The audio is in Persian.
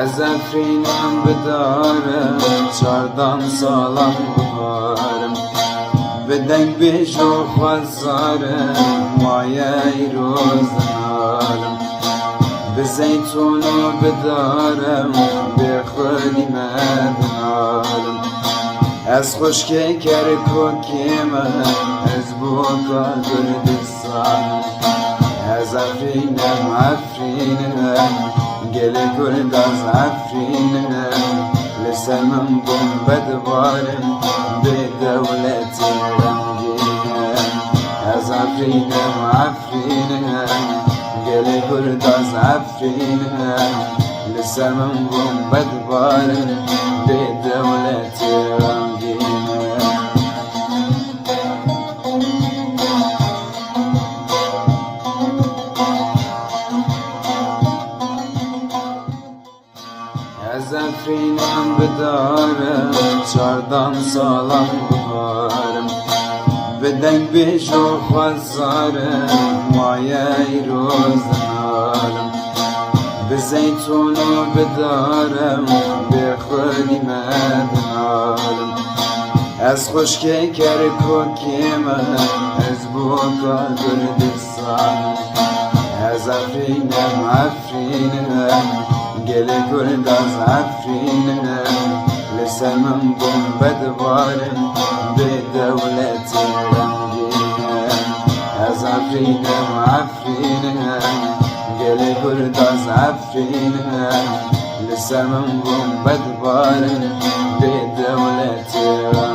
از افرینم بدارم چاردان سالم بخارم به دنگ بیش و خوزارم مایه روز نارم به زیتونو بدارم به خودی مدنارم از خشکی کرکوکی من از بوکا کردستان از افرینم گل کرد از افرینم لسمم بوم بدوارم به دولت رنگینم از افرینم گل کرد از افرینم لسمم بوم بدوارم به دولت رنگینم از افرینم بدارم چاردان سالم بخارم به دنگ بیش و خوزارم مایه روز نارم به زیتونو بدارم به خودی مدنارم از خشکی کرکوکی من از بوکا کردستان از افرینم گل کرد از افرینم لسمم بوم بدوارم به دولت رنگینم از افرینم گل کرد از افرینم لسمم بوم بدوارم به دولت رنگینم